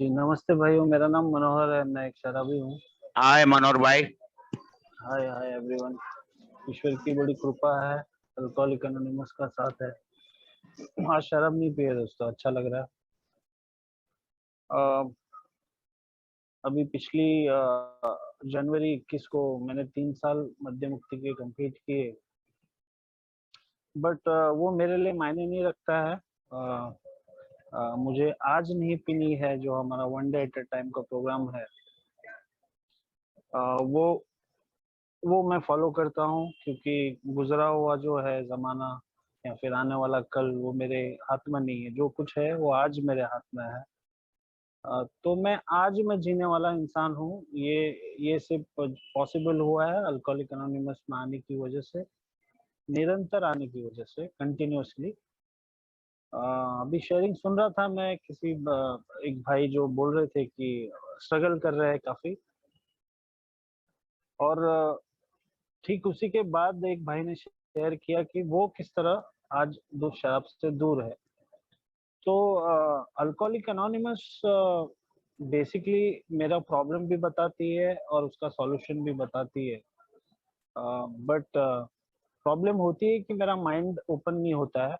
जी नमस्ते भाइयों, मेरा नाम मनोहर है। मैं एक शराबी हूँ। हाय मनोहर भाई। हाय हाय एवरीवन। ईश्वर की बड़ी कृपा है, अल्कोहलिक एनोनिमस का साथ है। आज शराब नहीं पिए दोस्तों, अच्छा लग रहा है। अ, अभी पिछली जनवरी 21 को मैंने 3 साल मद्य मुक्ति के कंप्लीट किए। बट वो मेरे लिए मायने नहीं रखता है। मुझे आज नहीं पीनी है, जो हमारा one day at a time का प्रोग्राम है। वो मैं फॉलो करता हूँ, क्योंकि गुजरा हुआ जो है जमाना या फिर आने वाला कल वो मेरे हाथ में नहीं है। जो कुछ है वो आज मेरे हाथ में है। तो मैं आज में जीने वाला इंसान हूँ। ये सिर्फ पॉसिबल हुआ है अल्कोहलिक एनोनिमस में आने की वजह से, निरंतर आने की वजह से, कंटिन्यूअसली। अभी शेयरिंग सुन रहा था मैं किसी एक भाई जो बोल रहे थे कि स्ट्रगल कर रहे हैं काफी। और ठीक उसी के बाद एक भाई ने शेयर किया कि वो किस तरह आज दो शराब से दूर है। तो अल्कोहलिक एनोनिमस बेसिकली मेरा प्रॉब्लम भी बताती है और उसका सॉल्यूशन भी बताती है। बट प्रॉब्लम होती है कि मेरा माइंड ओपन नहीं होता है।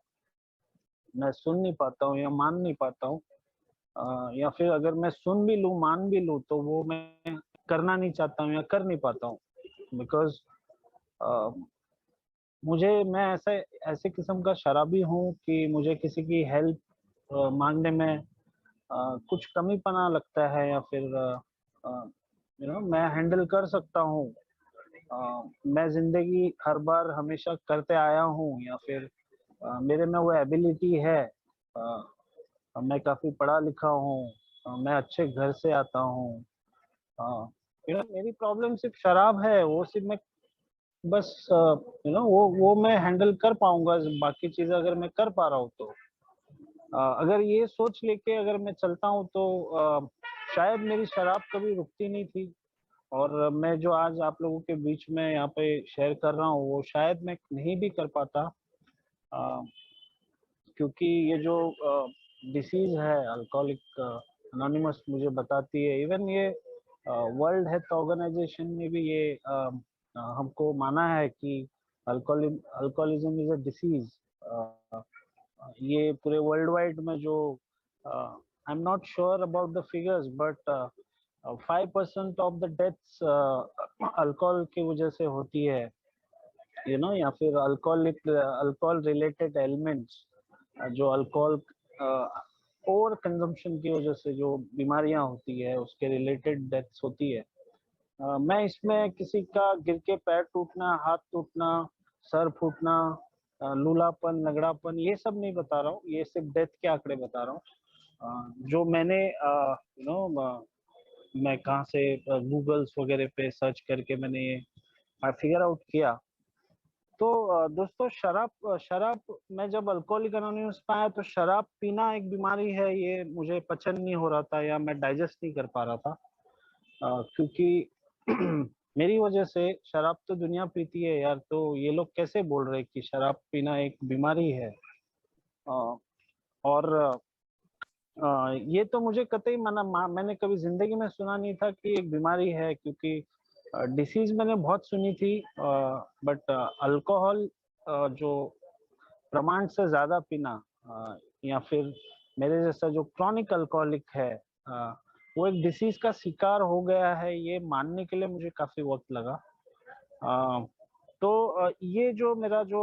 मैं सुन नहीं पाता हूँ या मान नहीं पाता हूँ। या फिर अगर मैं सुन भी लूँ, मान भी लूँ, तो वो मैं करना नहीं चाहता हूँ या कर नहीं पाता हूँ। बिकॉज मैं ऐसे ऐसे किस्म का शराबी हूँ कि मुझे किसी की हेल्प मांगने में कुछ कमीपना लगता है, या फिर मैं हैंडल कर सकता हूँ। मैं जिंदगी हर बार हमेशा करते आया हूँ, या फिर मेरे में वो एबिलिटी है। मैं काफी पढ़ा लिखा हूँ। मैं अच्छे घर से आता हूँ। मेरी प्रॉब्लम सिर्फ शराब है। वो सिर्फ मैं बस वो मैं हैंडल कर पाऊंगा। बाकी चीजें अगर मैं कर पा रहा हूँ तो अगर ये सोच लेके अगर मैं चलता हूँ तो शायद मेरी शराब कभी रुकती नहीं थी। और मैं जो आज आप लोगों के बीच में यहाँ पे शेयर कर रहा हूँ वो शायद मैं नहीं भी कर पाता। अ, क्योंकि ये जो डिसीज है अल्कोहलिक अनोनिमस मुझे बताती है। इवन ये वर्ल्ड हेल्थ ऑर्गेनाइजेशन ने भी ये हमको माना है कि अल्कोहलिज्म इज अ डिसीज। ये पूरे वर्ल्ड वाइड में जो I am not sure about the figures, but 5% of the deaths alcohol की वजह से होती है। या फिर अल्कोहल रिलेटेड एलिमेंट्स, जो अल्कोहल ओवर कंजम्पशन की वजह से जो बीमारियां होती है उसके रिलेटेड डेथ्स होती है। मैं इसमें किसी का गिर के पैर टूटना, हाथ टूटना, सर फूटना, लूलापन, लगड़ापन, ये सब नहीं बता रहा हूँ। ये सिर्फ डेथ के आंकड़े बता रहा हूँ। जो मैंने मैं कहाँ से गूगल्स वगैरह पे सर्च करके मैंने ये फिगर आउट किया। तो दोस्तों, शराब शराब मैं जब अल्कोहलिक एनोनिमस में आया तो शराब पीना एक बीमारी है, ये मुझे पचन नहीं हो रहा था या मैं डाइजेस्ट नहीं कर पा रहा था। क्योंकि मेरी वजह से शराब तो दुनिया पीती है यार, तो ये लोग कैसे बोल रहे हैं कि शराब पीना एक बीमारी है। और ये तो मुझे कतई मैंने कभी जिंदगी में सुना नहीं था कि एक बीमारी है। क्योंकि डिसीज मैंने बहुत सुनी थी, बट अल्कोहल जो प्रमाण से ज्यादा पीना, या फिर मेरे जैसा जो क्रॉनिक अल्कोहलिक है, वो एक डिसीज का शिकार हो गया है, ये मानने के लिए मुझे काफी वक्त लगा। तो ये जो मेरा जो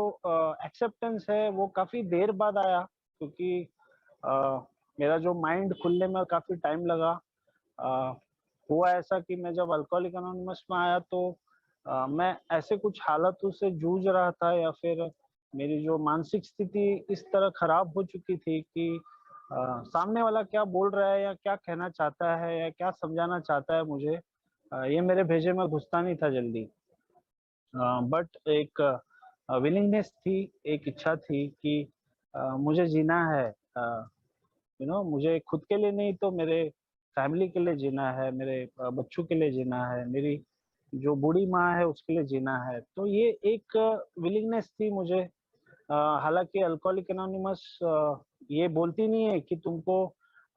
एक्सेप्टेंस है वो काफी देर बाद आया, क्योंकि मेरा जो माइंड खुलने में काफी टाइम लगा। अ, हुआ ऐसा कि मैं जब अल्कोहलिक एनोनिमस में आया तो मैं ऐसे कुछ हालातों से जूझ रहा था, या फिर मेरी जो मानसिक स्थिति इस तरह खराब हो चुकी थी कि सामने वाला क्या बोल रहा है या क्या कहना चाहता है या क्या समझाना चाहता है मुझे, ये मेरे भेजे में घुसता नहीं था जल्दी। बट एक विलिंगनेस थी, एक इच्छा थी कि मुझे जीना है। मुझे खुद के लिए नहीं तो मेरे फैमिली के लिए जीना है, मेरे बच्चों के लिए जीना है, मेरी जो बूढ़ी माँ है उसके लिए जीना है। तो ये एक विलिंगनेस थी मुझे। हालांकि अल्कोहलिक एनोनिमस ये बोलती नहीं है कि तुमको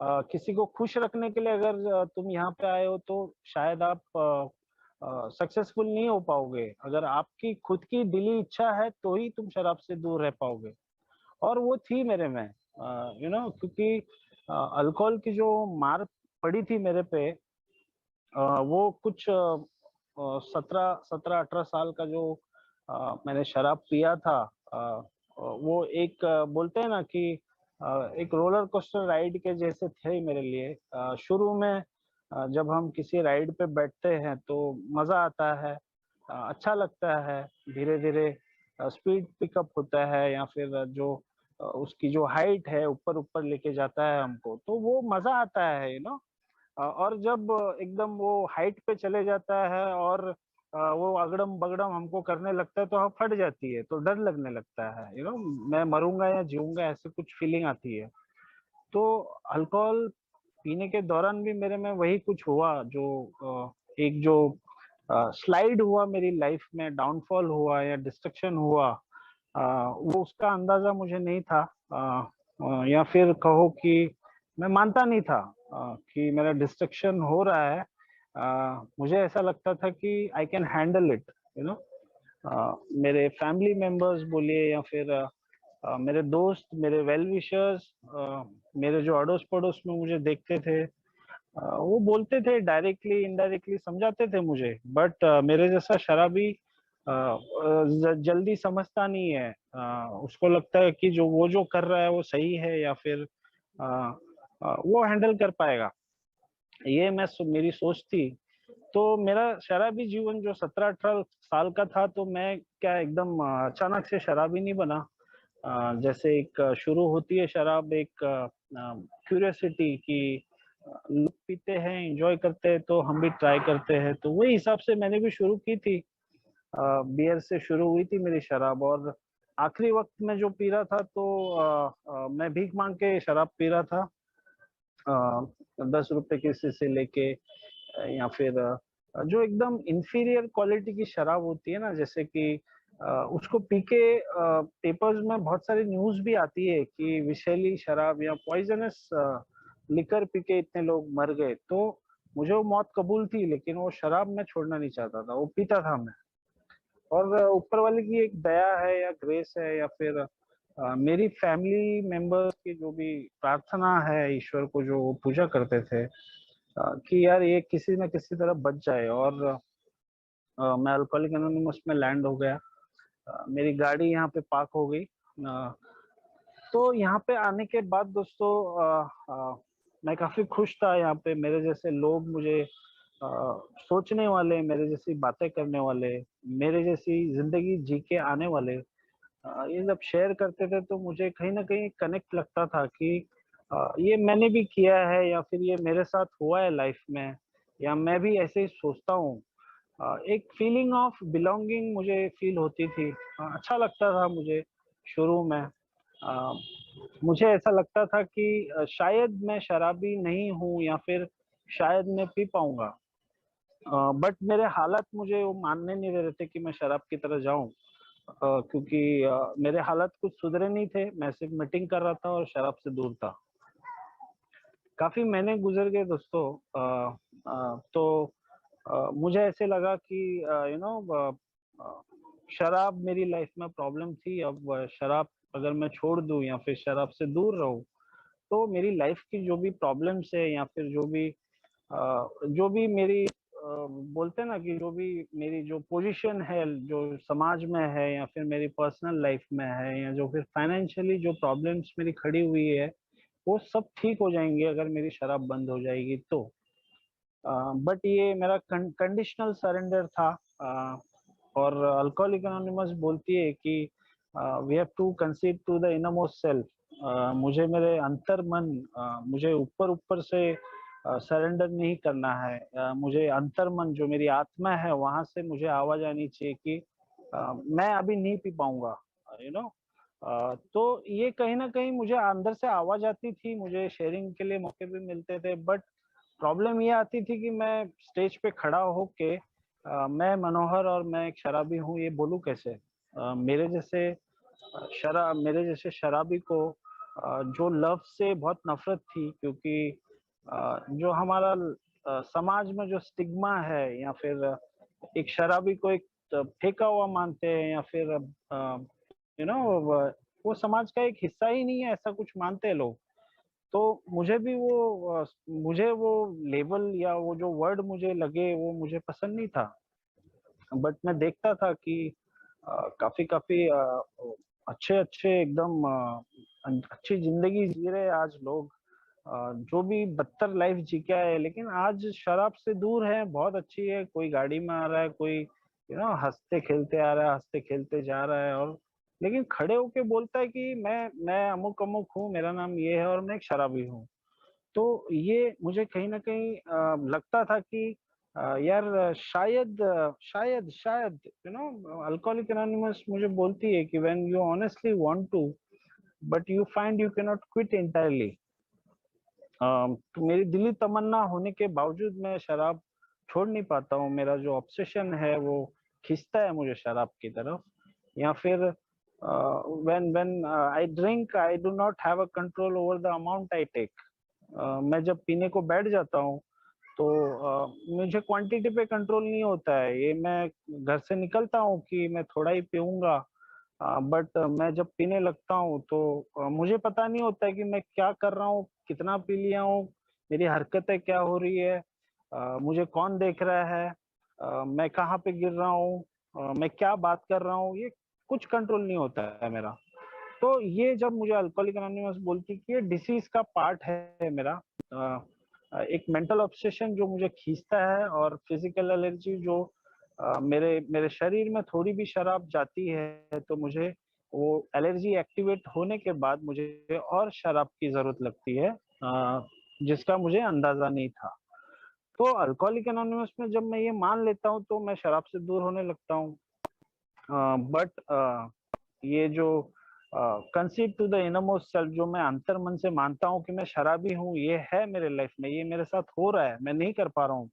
किसी को खुश रखने के लिए अगर तुम यहाँ पे आए हो तो शायद आप सक्सेसफुल नहीं हो पाओगे। अगर आपकी खुद की दिली इच्छा है तो ही तुम शराब से दूर रह पाओगे। और वो थी मेरे में, क्योंकि अल्कोहल की जो मार पड़ी थी मेरे पे, वो कुछ 17-18 साल का जो मैंने शराब पिया था, वो एक बोलते हैं ना कि एक रोलर कोस्टर राइड के जैसे थे मेरे लिए। शुरू में जब हम किसी राइड पे बैठते हैं तो मजा आता है, अच्छा लगता है। धीरे धीरे स्पीड पिकअप होता है, या फिर जो उसकी जो हाइट है ऊपर ऊपर लेके जाता है हमको, तो वो मजा आता है, और जब एकदम वो हाइट पे चले जाता है और वो अगड़म-बगड़म हमको करने लगता है तो हम फट जाती है, तो डर लगने लगता है, मैं मरूँगा या जीऊँगा, ऐसे कुछ फीलिंग आती है। तो अल्कोहल पीने के दौरान भी मेरे में वही कुछ हुआ, जो एक जो स्लाइड हुआ मेरी लाइफ में, डाउनफॉल हुआ या डिस्ट्रक्शन हुआ, वो उसका अंदाज़ा मुझे नहीं था। या फिर कहो कि मैं मानता नहीं था कि मेरा डिस्ट्रक्शन हो रहा है। मुझे ऐसा लगता था कि I can handle it, you know मेरे फैमिली मेंबर्स बोलिए या फिर मेरे दोस्त, मेरे वेल विशर्स, मेरे जो अड़ोस-पड़ोस में मुझे देखते थे, वो बोलते थे, डायरेक्टली इनडायरेक्टली समझाते थे मुझे, बट मेरे जैसा शराबी जल्दी समझता नहीं है। उसको लगता है कि जो वो जो कर रहा है वो सही है, या फिर अ, वो हैंडल कर पाएगा। ये मेरी सोच थी। तो मेरा शराबी जीवन जो 17-18 साल का था, तो मैं क्या एकदम अचानक से शराबी नहीं बना। जैसे एक शुरू होती है शराब, एक क्यूरियोसिटी कि लोग पीते हैं, एन्जॉय करते हैं, तो हम भी ट्राई करते हैं। तो वही हिसाब से मैंने भी शुरू की थी। बियर से शुरू हुई थी मेरी शराब, और आखिरी वक़्त में जो पी रहा था तो मैं भीख माँग के शराब पी रहा था। ₹10 किसी से लेके, या फिर जो एकदम इंफीरियर क्वालिटी की शराब होती है ना, जैसे कि उसको पी के पेपर्स में बहुत सारी न्यूज़ भी आती है कि विषैली शराब या पॉइज़नस लिकर पी के इतने लोग मर गए। तो मुझे वो मौत कबूल थी, लेकिन वो शराब मैं छोड़ना नहीं चाहता था, वो पीता था मैं। और ऊपर वाले की एक दया है या ग्रेस है, या फिर मेरी फैमिली मेंबर्स की जो भी प्रार्थना है ईश्वर को, जो वो पूजा करते थे कि यार ये किसी न किसी तरह बच जाए, और मैं अल्कोहलिक एनोनिमस में लैंड हो गया। मेरी गाड़ी यहाँ पे पार्क हो गई। तो यहाँ पे आने के बाद दोस्तों, मैं काफ़ी खुश था यहाँ पे। मेरे जैसे लोग मुझे सोचने वाले, मेरे जैसी बातें करने वाले, मेरे जैसी ज़िंदगी जी के आने वाले, ये जब शेयर करते थे तो मुझे कहीं न कहीं कनेक्ट लगता था कि ये मैंने भी किया है, या फिर ये मेरे साथ हुआ है लाइफ में, या मैं भी ऐसे ही सोचता हूँ। एक फीलिंग ऑफ बिलॉन्गिंग मुझे फील होती थी। अच्छा लगता था मुझे शुरू में। मुझे ऐसा लगता था कि शायद मैं शराबी नहीं हूँ, या फिर शायद मैं पी पाऊँगा। बट मेरे हालात मुझे वो मानने नहीं दे रहे थे कि मैं शराब की तरफ जाऊँ। क्योंकि मेरे हालात कुछ सुधरे नहीं थे, मैं सिर्फ़ मीटिंग कर रहा था और शराब से दूर था। काफ़ी महीने गुज़र गए दोस्तों। तो मुझे ऐसे लगा कि शराब मेरी लाइफ़ में प्रॉब्लम थी। अब शराब अगर मैं छोड़ दूँ या फिर शराब से दूर रहूँ, तो मेरी लाइफ़ की जो भी प्रॉब्लम्स है, या फिर जो भी मेरी बोलते हैं ना कि जो भी मेरी जो पोज़ीशन है, जो समाज में है, या फिर मेरी पर्सनल लाइफ़ में है, या जो फिर फाइनेंशियली जो प्रॉब्लम्स मेरी खड़ी हुई है, वो सब ठीक हो जाएँगे अगर मेरी शराब बंद हो जाएगी तो। बट ये मेरा कंडीशनल सरेंडर था। अ, और अल्कोहलिक एनोनिमस बोलती है कि we have to concede to the innermost self. मुझे मेरे अंतर्मन, मुझे ऊपर-ऊपर से सरेंडर नहीं करना है। मुझे अंतर्मन, जो मेरी आत्मा है, वहाँ से मुझे आवाज़ आनी चाहिए कि मैं अभी नहीं पी पाऊँगा, यू नो। तो ये कहीं न कहीं मुझे अंदर से आवाज़ आती थी, मुझे शेयरिंग के लिए मौके भी मिलते थे, बट प्रॉब्लम ये आती थी कि मैं स्टेज पे खड़ा होके मैं मनोहर और मैं एक शराबी हूँ, ये बोलूँ कैसे? मेरे जैसे शराबी को जो लव से बहुत नफरत थी, क्योंकि जो हमारा समाज में जो स्टिग्मा है, या फिर एक शराबी को एक फेंका हुआ मानते हैं, या फिर यू नो वो समाज का एक हिस्सा ही नहीं है, ऐसा कुछ मानते हैं लोग। तो मुझे भी मुझे वो लेबल या वो जो वर्ड मुझे लगे वो मुझे पसंद नहीं था। बट मैं देखता था कि काफी काफी अच्छे अच्छे एकदम अच्छी जिंदगी जी रहे हैं आज लोग, जो भी बदतर लाइफ जी के आए, लेकिन आज शराब से दूर है, बहुत अच्छी है। कोई गाड़ी में आ रहा है, कोई हंसते खेलते आ रहा है, हंसते खेलते जा रहा है, और लेकिन खड़े होके बोलता है कि मैं अमुक अमुक हूँ, मेरा नाम ये है और मैं एक शराबी हूँ। तो ये मुझे कहीं न कहीं लगता था कि यार शायद शायद अल्कोहलिक एनोनिमस मुझे बोलती है कि when you honestly want to but you find you can not quit entirely. तो मेरी दिली तमन्ना होने के बावजूद मैं शराब छोड़ नहीं पाता हूँ। मेरा जो ऑब्सेशन है वो खींचता है मुझे शराब की तरफ। या फिर when I drink I do not have a control over the amount I take. मैं जब पीने को बैठ जाता हूँ तो मुझे क्वांटिटी पे कंट्रोल नहीं होता है। ये मैं घर से निकलता हूँ कि मैं थोड़ा ही पीऊंगा, बट मैं जब पीने लगता हूँ तो मुझे पता नहीं होता है कि मैं क्या कर रहा हूँ, कितना पी लिया हूँ, मेरी हरकतें क्या हो रही है, मुझे कौन देख रहा है, मैं कहाँ पे गिर रहा हूँ, मैं क्या बात कर रहा हूँ, ये कुछ कंट्रोल नहीं होता है मेरा। तो ये जब मुझे अल्कोहलिक एनोनिमस बोलती कि ये डिसीज का पार्ट है मेरा, एक मेंटल ऑब्सेशन जो मुझे खींचता है, और फिजिकल एलर्जी जो मेरे मेरे शरीर में थोड़ी भी शराब जाती है तो मुझे वो एलर्जी एक्टिवेट होने के बाद मुझे और शराब की जरूरत लगती है, जिसका मुझे अंदाजा नहीं था। तो अल्कोहलिक एनोनिमस में जब मैं ये मान लेता हूँ तो मैं शराब से दूर होने लगता हूँ। बट ये जो concede to the innermost self, जो मैं अंतर मन से मानता हूँ कि मैं शराबी हूँ, ये है मेरे लाइफ में, ये मेरे साथ हो रहा है, मैं नहीं कर पा रहा हूँ।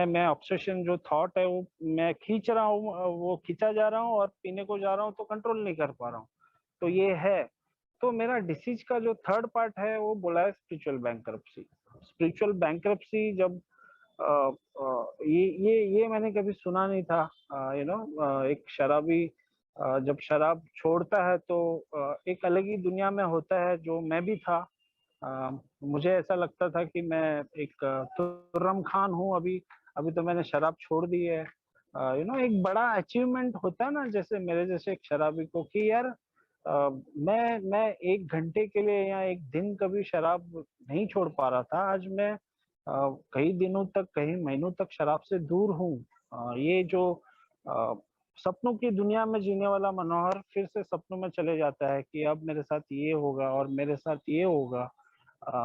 मैं ऑब्सेशन जो थॉट है वो मैं खींच रहा हूँ, वो खींचा जा रहा हूँ और पीने को जा रहा हूँ तो कंट्रोल नहीं कर पा रहा हूँ। तो ये है। तो मेरा डिसीज का जो थर्ड पार्ट है वो बोला है स्पिरिचुअल बैंकरप्सी। स्पिरिचुअल बैंकरप्सी जब ये मैंने कभी सुना नहीं था। एक शराबी जब शराब छोड़ता है तो एक अलग ही दुनिया में होता है, जो मैं भी था। मुझे ऐसा लगता था कि मैं एक खुर्रम खान हूँ अभी। अभी तो मैंने शराब छोड़ दी है। एक बड़ा अचीवमेंट होता है ना, जैसे मेरे जैसे एक शराबी को, कि यार मैं 1 घंटे के लिए या एक दिन कभी शराब नहीं छोड़ पा रहा था, आज मैं कई दिनों तक, कई महीनों तक शराब से दूर हूँ। ये जो अ, सपनों की दुनिया में जीने वाला मनोहर फिर से सपनों में चले जाता है कि अब मेरे साथ ये होगा और मेरे साथ ये होगा।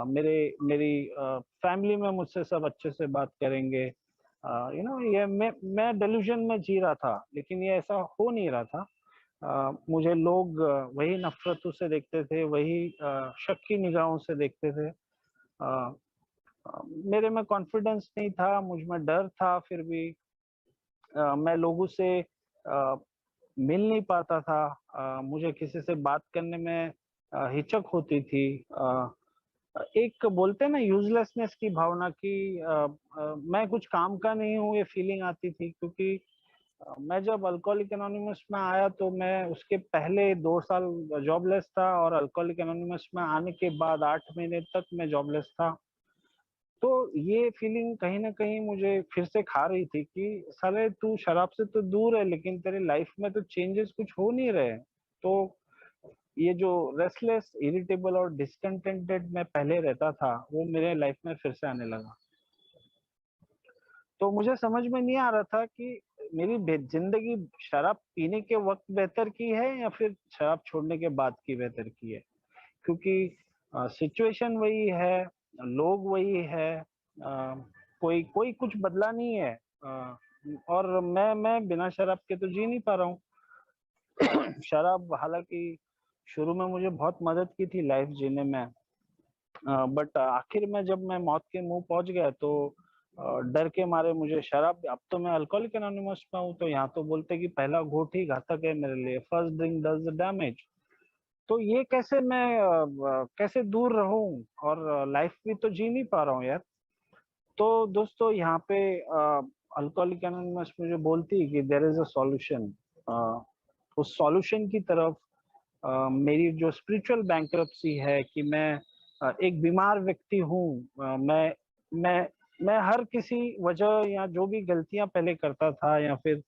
मेरी फैमिली में मुझसे सब अच्छे से बात करेंगे। ये मैं डेल्यूजन में जी रहा था, लेकिन ये ऐसा हो नहीं रहा था। मुझे लोग वही नफरतों से देखते थे, वही शक की निगाहों से देखते थे। अ, मेरे में कॉन्फिडेंस नहीं था, मुझ में डर था, फिर भी मैं लोगों से मिल नहीं पाता था। मुझे किसी से बात करने में हिचक होती थी। एक बोलते हैं ना यूजलेसनेस की भावना, की मैं कुछ काम का नहीं हूँ, ये फीलिंग आती थी। क्योंकि मैं जब अल्कोहलिक एनोनिमस में आया तो मैं उसके पहले 2 साल जॉबलेस था, और अल्कोहलिक एनोनिमस में आने के बाद 8 महीने तक मैं जॉबलेस था। तो ये फीलिंग कहीं न कहीं मुझे फिर से खा रही थी कि साले तू शराब से तो दूर है, लेकिन तेरे लाइफ में तो चेंजेस कुछ हो नहीं रहे। तो ये जो रेस्टलेस, इरिटेबल और डिसकंटेंटेड मैं पहले रहता था, वो मेरे लाइफ में फिर से आने लगा। तो मुझे समझ में नहीं आ रहा था कि मेरी जिंदगी शराब पीने के वक्त बेहतर की है या फिर शराब छोड़ने के बाद की बेहतर की है। क्योंकि सिचुएशन वही है, लोग वही है, कोई कोई कुछ बदला नहीं है। और मैं बिना शराब के तो जी नहीं पा रहा हूँ। शराब हालांकि शुरू में मुझे बहुत मदद की थी लाइफ जीने में, बट आखिर में जब मैं मौत के मुंह पहुंच गया तो डर के मारे मुझे शराब, अब तो मैं अल्कोहलिक एनोनिमस में हूँ तो यहाँ तो बोलते कि पहला घूंट ही घातक है मेरे लिए, first drink does the damage. तो ये कैसे मैं कैसे दूर रहूं, और लाइफ भी तो जी नहीं पा रहा हूँ यार। तो दोस्तों यहाँ पे अल्कोहलिक एनोनिमस मुझे बोलती है कि देयर इज अ सॉल्यूशन। उस सॉल्यूशन की तरफ मेरी जो स्पिरिचुअल बैंक्रप्सी है कि मैं एक बीमार व्यक्ति हूँ। मैं मैं हर किसी वजह या जो भी गलतियां पहले करता था, या फिर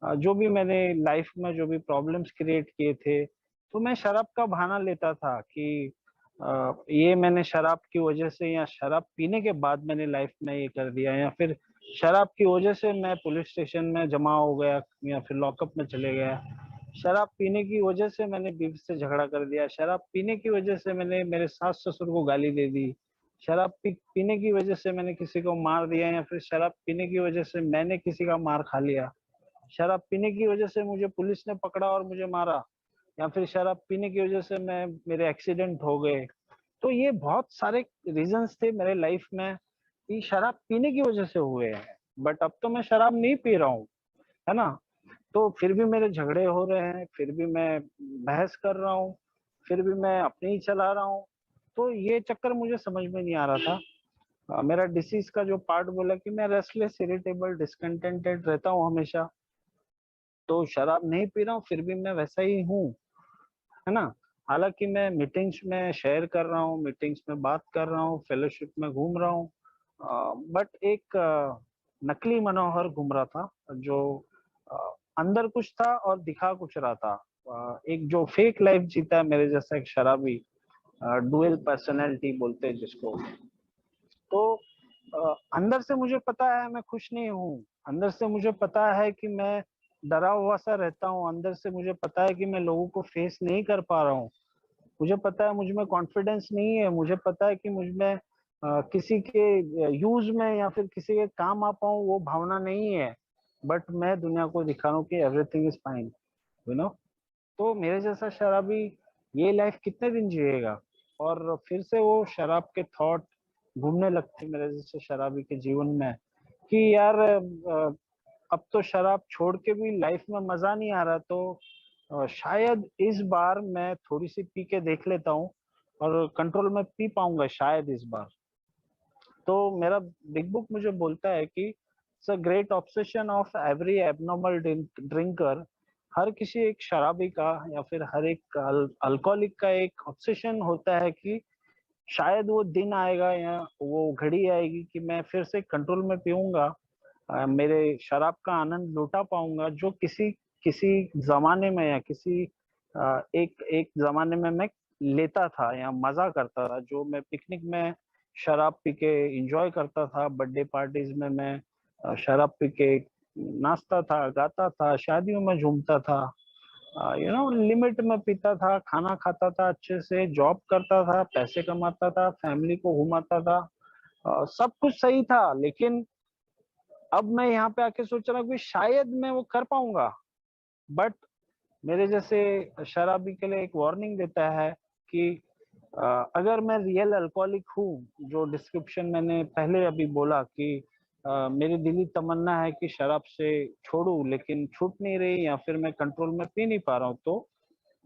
जो भी मैंने लाइफ में जो भी प्रॉब्लम्स क्रिएट किए थे, तो मैं शराब का बहाना लेता था कि ये मैंने शराब की वजह से, या शराब पीने के बाद मैंने लाइफ में ये कर दिया, या फिर शराब की वजह से मैं पुलिस स्टेशन में जमा हो गया या फिर लॉकअप में चले गया। शराब पीने की वजह से मैंने बीवी से झगड़ा कर दिया, शराब पीने की वजह से मैंने मेरे सास ससुर को गाली दे दी, पीने की वजह से मैंने किसी को मार दिया, या फिर शराब पीने की वजह से मैंने किसी का मार खा लिया, शराब पीने की वजह से मुझे पुलिस ने पकड़ा और मुझे मारा, या फिर शराब पीने की वजह से मैं मेरे एक्सीडेंट हो गए। तो ये बहुत सारे रीजंस थे मेरे लाइफ में कि शराब पीने की वजह से हुए हैं। बट अब तो मैं शराब नहीं पी रहा हूँ, है ना? तो फिर भी मेरे झगड़े हो रहे हैं, फिर भी मैं बहस कर रहा हूँ, फिर भी मैं अपनी ही चला रहा हूँ। तो ये चक्कर मुझे समझ में नहीं आ रहा था। मेरा डिसीज का जो पार्ट बोला कि मैं रेस्टलेस, इरिटेबल, डिसकंटेंटेड रहता हूँ हमेशा। तो शराब नहीं पी रहा हूँ, फिर भी मैं वैसा ही हूँ, है ना? हालाँकि मैं मीटिंग्स में शेयर कर रहा हूँ, मीटिंग्स में बात कर रहा हूँ, फेलोशिप में घूम रहा हूँ। बट एक नकली मनोहर घूम रहा था, जो अ, अंदर कुछ था और दिखा कुछ रहा था। एक जो फेक लाइफ जीता है मेरे जैसा एक शराबी, डुअल पर्सनैलिटी बोलते हैं जिसको। तो अंदर से मुझे पता है मैं खुश नहीं हूँ, अंदर से मुझे पता है कि मैं डरा हुआ सा रहता हूँ, अंदर से मुझे पता है कि मैं लोगों को फेस नहीं कर पा रहा हूँ। मुझे पता है मुझ में कॉन्फिडेंस नहीं है, मुझे पता है कि मुझ में किसी के यूज में या फिर किसी के काम आ पाऊँ वो भावना नहीं है। बट मैं दुनिया को दिखा रहा हूँ कि everything is fine, you know. तो मेरे जैसा शराबी ये लाइफ कितने दिन जिएगा? और फिर से वो शराब के थॉट घूमने लगते मेरे जैसे शराबी के जीवन में कि यार अब तो शराब छोड़ के भी लाइफ में मजा नहीं आ रहा, तो शायद इस बार मैं थोड़ी सी पी के देख लेता हूँ और कंट्रोल में पी पाऊंगा शायद इस बार। तो मेरा बिग बुक मुझे बोलता है कि it's a great obsession of every abnormal drinker. हर किसी एक शराबी का या फिर हर एक अल्कोहलिक का एक ऑब्सेशन होता है कि शायद वो दिन आएगा या वो घड़ी आएगी कि मैं फिर से कंट्रोल में पीऊंगा, मेरे शराब का आनंद लुटा पाऊंगा जो किसी किसी जमाने में या किसी एक एक जमाने में मैं लेता था या मजा करता था, जो मैं पिकनिक में शराब पी के एंजॉय करता था, बर्थडे पार्टीज में मैं शराब पी के नाचता था, गाता था, शादियों में झूमता था, लिमिट में पीता था, खाना खाता था अच्छे से, जॉब करता था, पैसे कमाता था, फैमिली को घुमाता था, सब कुछ सही था। लेकिन अब मैं यहाँ पे आके सोच रहा हूँ कि शायद मैं वो कर पाऊंगा। बट मेरे जैसे शराबी के लिए एक वार्निंग देता है कि अगर मैं रियल अल्कोहलिक हूँ, जो डिस्क्रिप्शन मैंने पहले अभी बोला कि मेरी दिली तमन्ना है कि शराब से छोड़ूं लेकिन छूट नहीं रही, या फिर मैं कंट्रोल में पी नहीं पा रहा हूँ, तो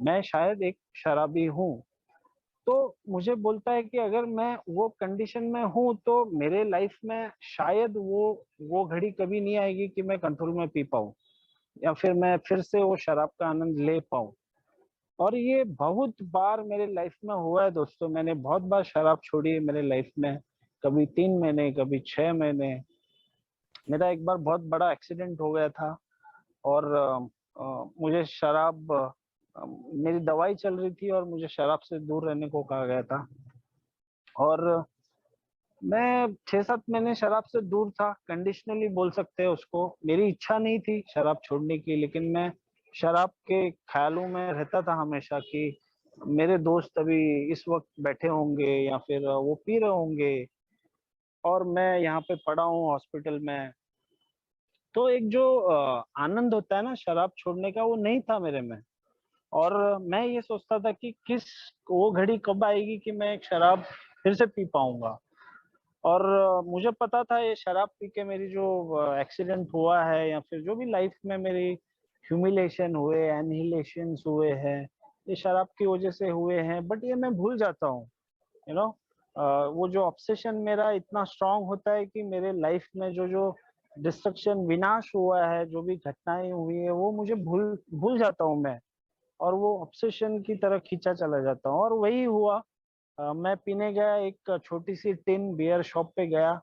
मैं शायद एक शराबी हूँ। तो मुझे बोलता है कि अगर मैं वो कंडीशन में हूँ तो मेरे लाइफ में शायद वो घड़ी कभी नहीं आएगी कि मैं कंट्रोल में पी पाऊँ या फिर मैं फिर से वो शराब का आनंद ले पाऊँ। और ये बहुत बार मेरे लाइफ में हुआ है दोस्तों, मैंने बहुत बार शराब छोड़ी है मेरे लाइफ में। कभी 3 महीने, कभी 6 महीने। मेरा एक बार बहुत बड़ा एक्सीडेंट हो गया था, और मुझे शराब मेरी दवाई चल रही थी और मुझे शराब से दूर रहने को कहा गया था। और मैं 6-7 महीने शराब से दूर था, कंडीशनली बोल सकते हैं उसको। मेरी इच्छा नहीं थी शराब छोड़ने की, लेकिन मैं शराब के ख्यालों में रहता था हमेशा कि मेरे दोस्त अभी इस वक्त बैठे होंगे या फिर वो पी रहे होंगे, और मैं यहाँ पे पड़ा हूँ हॉस्पिटल में। तो एक जो आनंद होता है ना शराब छोड़ने का, वो नहीं था मेरे में। और मैं ये सोचता था कि किस वो घड़ी कब आएगी कि मैं एक शराब फिर से पी पाऊंगा। और मुझे पता था ये शराब पी के मेरी जो एक्सीडेंट हुआ है या फिर जो भी लाइफ में मेरी ह्यूमिलेशन हुए, एनहिलेशंस हुए हैं, ये शराब की वजह से हुए हैं, बट ये मैं भूल जाता हूँ, यू नो। वो जो ऑब्सेशन मेरा इतना स्ट्रांग होता है कि मेरे लाइफ में जो जो डिस्ट्रक्शन, विनाश हुआ है, जो भी घटनाएं हुई है, वो मुझे भूल भूल जाता हूँ मैं, और वो ऑब्सेशन की तरह खींचा चला जाता हूँ। और वही हुआ। मैं पीने गया, एक छोटी सी टिन बियर शॉप पे गया,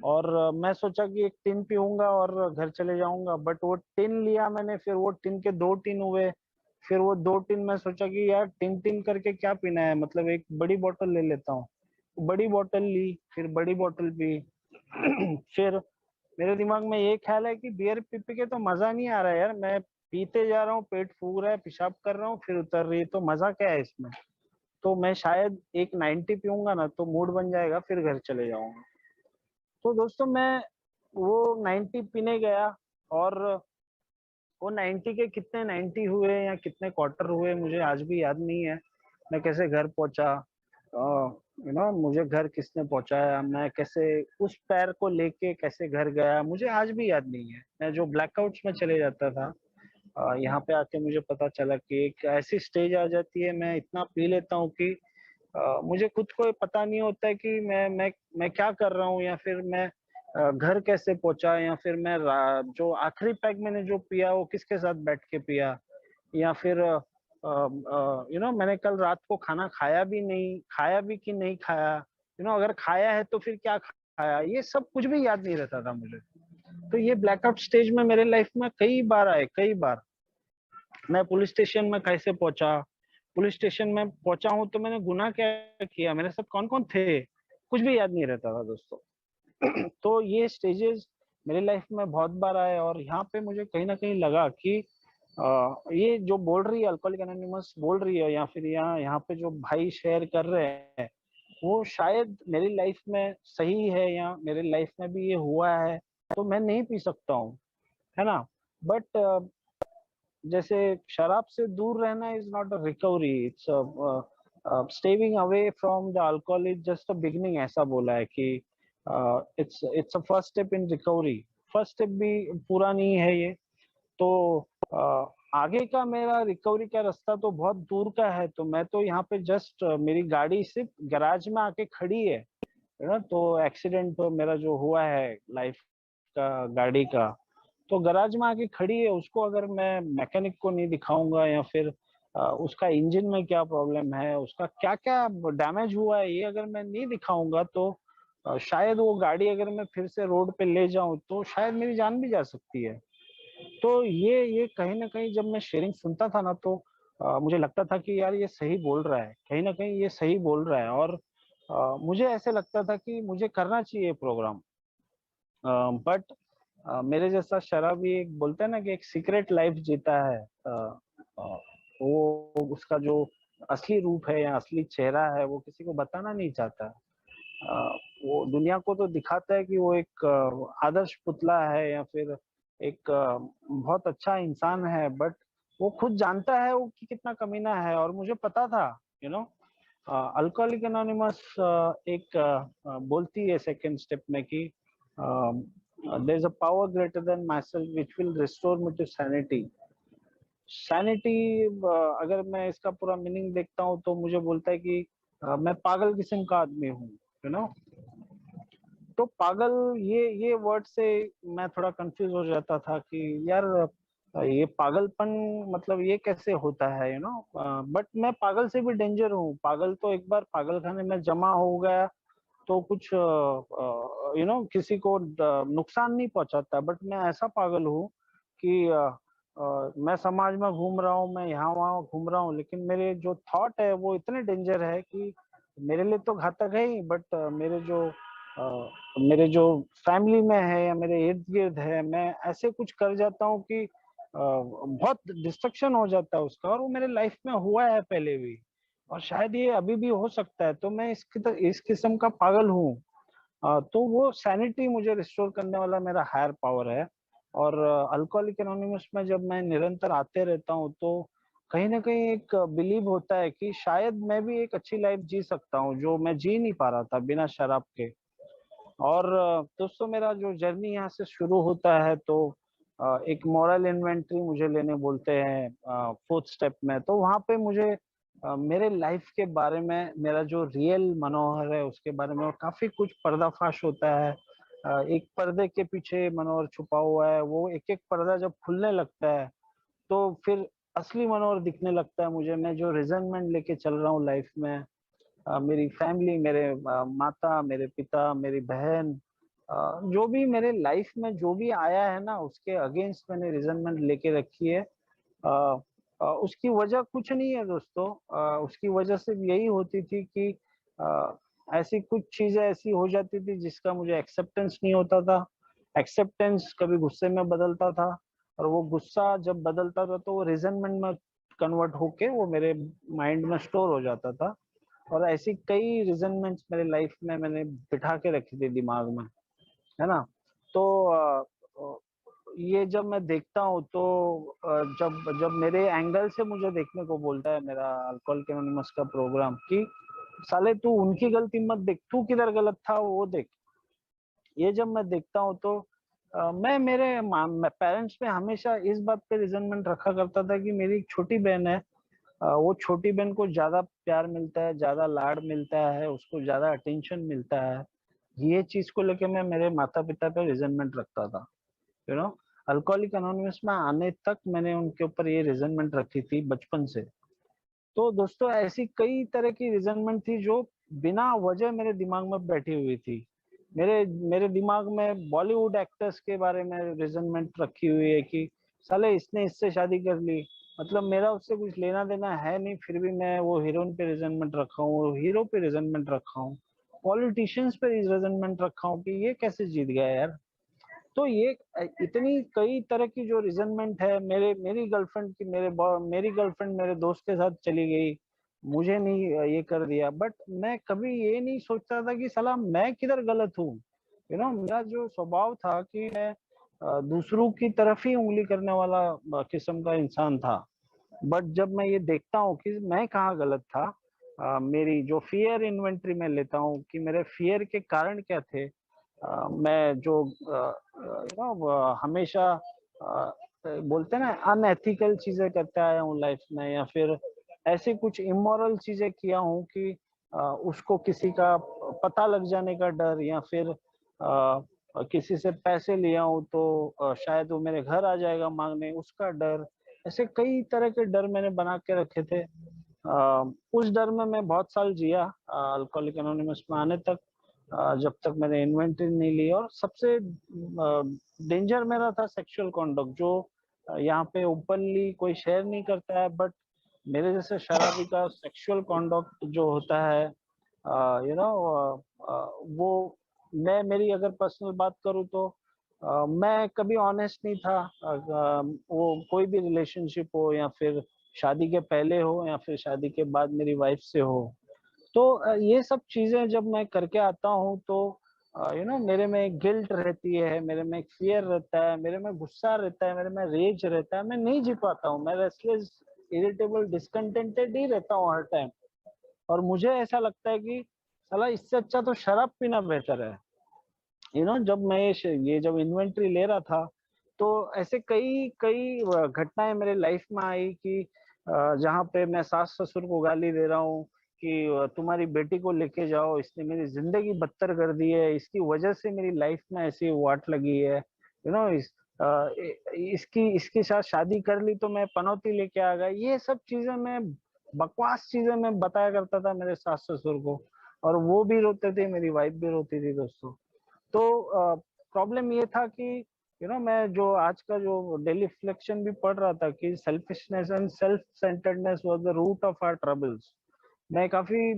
और मैं सोचा कि एक टिन पीऊंगा और घर चले जाऊंगा, बट वो टिन लिया मैंने, फिर वो टिन के 2 टिन हुए, फिर वो 2 टिन मैं सोचा कि यार टिन टिन करके क्या पीना है, मतलब एक बड़ी बोतल ले लेता हूँ। बड़ी बोतल ली, फिर बड़ी बोतल पी। फिर मेरे दिमाग में ये ख्याल है कि बियर पी पी के तो मजा नहीं आ रहा है यार, मैं पीते जा रहा हूँ, पेट फूक रहा है, पेशाब कर रहा हूँ, फिर उतर रही है, तो मजा क्या है इसमें। तो मैं शायद एक 90 पीऊंगा ना तो मूड बन जाएगा, फिर घर चले जाऊंगा। तो दोस्तों मैं वो 90 पीने गया, और वो 90 के कितने 90 हुए या कितने क्वार्टर हुए मुझे आज भी याद नहीं है। मैं कैसे घर पहुंचा, मुझे घर किसने पहुंचाया, मैं कैसे उस पैर को लेके कैसे घर गया, मुझे आज भी याद नहीं है। मैं जो ब्लैकआउट्स में चले जाता था, यहाँ पे आके मुझे पता चला कि एक ऐसी स्टेज आ जाती है, मैं इतना पी लेता हूँ कि मुझे खुद को पता नहीं होता है कि मैं क्या कर रहा हूँ, या फिर मैं घर कैसे पहुंचा, या फिर मैं जो आखिरी पैग मैंने जो पिया वो किसके साथ बैठ के पिया, या फिर मैंने कल रात को खाना खाया भी नहीं, खाया भी कि नहीं खाया, अगर खाया है तो फिर क्या खाया, ये सब कुछ भी याद नहीं रहता था मुझे। तो ये ब्लैकआउट स्टेज में मेरे लाइफ में कई बार आए, कई बार। मैं पुलिस स्टेशन में कैसे पहुंचा, पुलिस स्टेशन में पहुंचा हूँ तो मैंने गुनाह क्या किया, मेरे साथ कौन कौन थे, कुछ भी याद नहीं रहता था दोस्तों। तो ये स्टेजेस मेरे लाइफ में बहुत बार आए, और यहाँ पे मुझे कहीं ना कहीं लगा कि ये जो बोल रही है अल्कोहलिक एनोनिमस बोल रही है, या फिर यहाँ यहाँ पे जो भाई शेयर कर रहे हैं, वो शायद मेरी लाइफ में सही है, या मेरे लाइफ में भी ये हुआ है, तो मैं नहीं पी सकता हूँ, है ना। बट जैसे शराब से दूर रहना is not a recovery, it's staying away from the alcohol is just a beginning, ऐसा बोला है कि it's a first step in recovery. First step भी पूरा नहीं है ये, तो आगे का मेरा रिकवरी का रास्ता तो बहुत दूर का है। तो मैं तो यहाँ पे जस्ट मेरी गाड़ी सिर्फ गैराज में आके खड़ी है ना। तो एक्सीडेंट तो मेरा जो हुआ है लाइफ का, गाड़ी का, तो गैराज में आके खड़ी है, उसको अगर मैं मैकेनिक को नहीं दिखाऊंगा, या फिर उसका इंजन में क्या प्रॉब्लम है, उसका क्या क्या डैमेज हुआ है, ये अगर मैं नहीं दिखाऊंगा, तो शायद वो गाड़ी अगर मैं फिर से रोड पे ले जाऊं तो शायद मेरी जान भी जा सकती है। तो ये कहीं ना कहीं जब मैं शेयरिंग सुनता था ना, तो मुझे लगता था कि यार ये सही बोल रहा है, कहीं ना कहीं ये सही बोल रहा है, और मुझे ऐसे लगता था कि मुझे करना चाहिए प्रोग्राम। बट मेरे जैसा शराबी एक बोलते हैं ना कि एक सीक्रेट लाइफ जीता है, अ, वो उसका जो असली रूप है या असली चेहरा है वो किसी को बताना नहीं चाहता। वो दुनिया को तो दिखाता है कि वो एक आदर्श पुतला है, या फिर एक बहुत अच्छा इंसान है, बट वो खुद जानता है वो कि कितना कमीना है। और मुझे पता था, यू नो, अल्कोहलिक एनोनिमस एक बोलती है सेकंड स्टेप में कि there is a power greater than my self which will restore me to sanity. Sanity, अगर मैं इसका पूरा मीनिंग देखता हूँ तो मुझे बोलता है कि मैं पागल किस्म का आदमी हूँ, यू नो। तो पागल, ये वर्ड से मैं थोड़ा कंफ्यूज हो जाता था कि यार ये पागलपन मतलब ये कैसे होता है, यू नो। बट मैं पागल से भी डेंजर हूँ। पागल तो एक बार पागल खाने में जमा हो गया तो कुछ किसी को नुकसान नहीं पहुंचाता। बट मैं ऐसा पागल हूँ कि मैं समाज में घूम रहा हूँ, मैं यहाँ वहाँ घूम रहा हूँ, लेकिन मेरे जो थॉट है वो इतने डेंजर है कि मेरे लिए तो घातक है ही, बट मेरे जो फैमिली में है या मेरे इर्द गिर्द है, मैं ऐसे कुछ कर जाता हूँ कि बहुत डिस्ट्रक्शन हो जाता है उसका। और वो मेरे लाइफ में हुआ है पहले भी, और शायद ये अभी भी हो सकता है। तो मैं इस किस्म का पागल हूँ। तो वो सैनिटी मुझे रिस्टोर करने वाला मेरा हायर पावर है। और अल्कोहलिक एनोनिमस में जब मैं निरंतर आते रहता हूँ तो कहीं ना कहीं एक बिलीव होता है कि शायद मैं भी एक अच्छी लाइफ जी सकता हूँ जो मैं जी नहीं पा रहा था बिना शराब के। और दोस्तों मेरा जो जर्नी यहाँ से शुरू होता है, तो एक मॉरल इन्वेंटरी मुझे लेने बोलते हैं 4th स्टेप में। तो वहाँ पे मुझे मेरे लाइफ के बारे में, मेरा जो रियल मनोहर है उसके बारे में और काफी कुछ पर्दाफाश होता है। एक पर्दे के पीछे मनोहर छुपा हुआ है, वो एक एक पर्दा जब खुलने लगता है तो फिर असली मनोहर दिखने लगता है मुझे। मैं जो रिजनमेंट लेके चल रहा हूँ लाइफ में, मेरी फैमिली, मेरे माता, मेरे पिता, मेरी बहन, जो भी मेरे लाइफ में जो भी आया है ना, उसके अगेंस्ट मैंने रिजनमेंट लेके रखी है। उसकी वजह कुछ नहीं है दोस्तों। उसकी वजह सिर्फ यही होती थी कि ऐसी कुछ चीजें ऐसी हो जाती थी जिसका मुझे एक्सेप्टेंस नहीं होता था। एक्सेप्टेंस कभी गुस्से में बदलता था, और वो गुस्सा जब बदलता था तो वो रिजनमेंट में कन्वर्ट होके वो मेरे माइंड में स्टोर हो जाता था। और ऐसी कई रिजनमेंट्स मेरे लाइफ में मैंने बिठा के रखी थी दिमाग में, है ना। तो ये जब मैं देखता हूँ तो जब जब मेरे एंगल से मुझे देखने को बोलता है मेरा अल्कोहलिक एनोनिमस का प्रोग्राम कि साले तू उनकी गलती मत देख, तू किधर गलत था वो देख। ये जब मैं देखता हूँ तो मैं मेरे पेरेंट्स में हमेशा इस बात पे रिजनमेंट रखा करता था कि मेरी एक छोटी बहन है, वो छोटी बहन को ज्यादा प्यार मिलता है, ज्यादा लाड मिलता है, उसको ज्यादा अटेंशन मिलता है। ये चीज को लेके मैं मेरे माता पिता पे रिजनमेंट रखता था, यू नो। अल्कोहलिक एनोनिमस में आने तक मैंने उनके ऊपर ये रिजनमेंट रखी थी बचपन से। तो दोस्तों ऐसी कई तरह की रिजनमेंट थी जो बिना वजह मेरे दिमाग में बैठी हुई थी। मेरे मेरे दिमाग में बॉलीवुड एक्टर्स के बारे में रिजनमेंट रखी हुई है कि साले इसने इससे शादी कर ली, मतलब मेरा उससे कुछ लेना देना है नहीं, फिर भी मैं वो हीरोइन पे रिजनमेंट रखा हूँ, वो हीरो पे रिजनमेंट रखा हूँ, पॉलिटिशियंस पे रिजनमेंट रखा हूँ कि ये कैसे जीत गया यार। तो ये इतनी कई तरह की जो रिजनमेंट है, मेरी गर्लफ्रेंड की, मेरी गर्लफ्रेंड मेरे दोस्त के साथ चली गई, मुझे नहीं ये कर दिया, बट मैं कभी ये नहीं सोचता था कि साला मैं किधर गलत हूँ। मेरा जो स्वभाव था कि मैं दूसरों की तरफ ही उंगली करने वाला किस्म का इंसान था। बट जब मैं ये देखता हूँ कि मैं कहाँ गलत था, मेरी जो फियर इन्वेंटरी में लेता हूँ कि मेरे फियर के कारण क्या थे। मैं जो हमेशा बोलते हैं ना अनएथिकल चीजें करते आया हूँ लाइफ में, या फिर ऐसी कुछ इमोरल चीजें किया हूँ कि उसको किसी का पता लग जाने का डर, या फिर किसी से पैसे लिया हूँ तो शायद वो मेरे घर आ जाएगा मांगने, उसका डर। ऐसे कई तरह के डर मैंने बना के रखे थे। उस डर में मैं बहुत साल जिया अल्कोहलिक एनोनिमस में आने तक, जब तक मैंने इन्वेंटरी नहीं ली। और सबसे डेंजर मेरा था सेक्सुअल कॉन्डक्ट, जो यहाँ पे ओपनली कोई शेयर नहीं करता है, बट मेरे जैसे शराबी का सेक्सुअल कॉन्डक्ट जो होता है, यू नो, वो मैं मेरी अगर पर्सनल बात करूँ तो मैं कभी ऑनेस्ट नहीं था। वो कोई भी रिलेशनशिप हो, या फिर शादी के पहले हो, या फिर शादी के बाद मेरी वाइफ से हो। तो ये सब चीजें जब मैं करके आता हूँ तो मेरे में एक गिल्ट रहती है, मेरे में एक फियर रहता है, मेरे में गुस्सा रहता है, मेरे में रेज रहता है, मैं नहीं जी पाता हूँ, मैं रेस्टलेस, इरिटेबल, डिसकंटेंटेड ही रहता हूँ हर टाइम। और मुझे ऐसा लगता है कि साला इससे अच्छा तो शराब पीना बेहतर है। जब मैं ये जब इन्वेंटरी ले रहा था तो ऐसे कई कई घटनाएं मेरे लाइफ में आई कि जहाँ पे मैं सास ससुर को गाली दे रहा हूँ कि तुम्हारी बेटी को लेके जाओ, इसने मेरी जिंदगी बदतर कर दी है, इसकी वजह से मेरी लाइफ में ऐसी वाट लगी है, इसकी इसके साथ शादी कर ली तो मैं पनौती लेके आ गया। ये सब चीजें मैं, बकवास चीजें मैं बताया करता था मेरे सास ससुर को, और वो भी रोते थे, मेरी वाइफ भी रोती थी दोस्तों। तो प्रॉब्लम ये था कि मैं जो आज का जो डेली रिफ्लेक्शन भी पढ़ रहा था कि selfishness and self centeredness was the root of our troubles. मैं काफी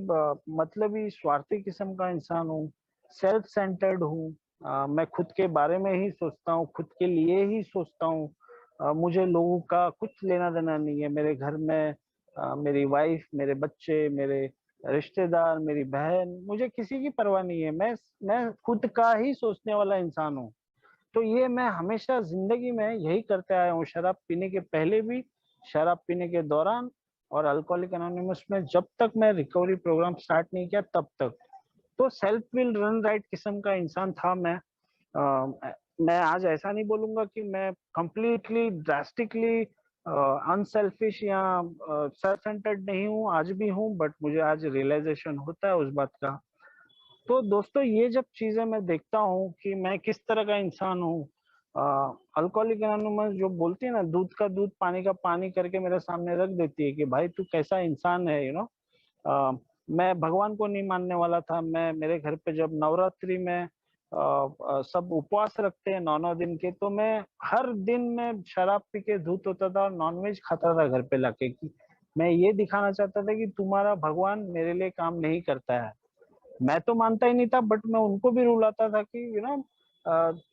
मतलबी स्वार्थी किस्म का इंसान हूँ, सेल्फ सेंटर्ड हूँ। मैं खुद के बारे में ही सोचता हूँ, खुद के लिए ही सोचता हूँ। मुझे लोगों का कुछ लेना देना नहीं है। मेरे घर में मेरी वाइफ, मेरे बच्चे, मेरे रिश्तेदार, मेरी बहन, मुझे किसी की परवाह नहीं है। मैं खुद का ही सोचने वाला इंसान हूँ। तो ये मैं हमेशा जिंदगी में यही करते आया हूँ, शराब पीने के पहले भी, शराब पीने के दौरान, और अल्कोहलिक एनोनिमस में जब तक मैं रिकवरी प्रोग्राम स्टार्ट नहीं किया तब तक। तो सेल्फ विल रन राइट किस्म का इंसान था मैं। मैं आज ऐसा नहीं बोलूंगा कि मैं कंप्लीटली ड्रास्टिकली अनसेल्फिश या सेल्फ सेंटर्ड नहीं हूँ, आज भी हूँ, बट मुझे आज रियलाइजेशन होता है उस बात का। तो दोस्तों ये जब चीजें मैं देखता हूँ कि मैं किस तरह का इंसान हूँ, अल्कोहलिक एनोनिमस जो बोलती है ना, दूध का दूध पानी का पानी करके मेरे सामने रख देती है कि भाई तू कैसा इंसान है, मैं भगवान को नहीं मानने वाला था। मैं मेरे घर पे जब नवरात्रि में सब उपवास रखते हैं 9 9 दिन के, तो मैं हर दिन में शराब पी के धूत होता था और नॉनवेज खाता था घर पे लाके, कि मैं ये दिखाना चाहता था कि तुम्हारा भगवान मेरे लिए काम नहीं करता है। मैं तो मानता ही नहीं था, बट मैं उनको भी रुलाता था कि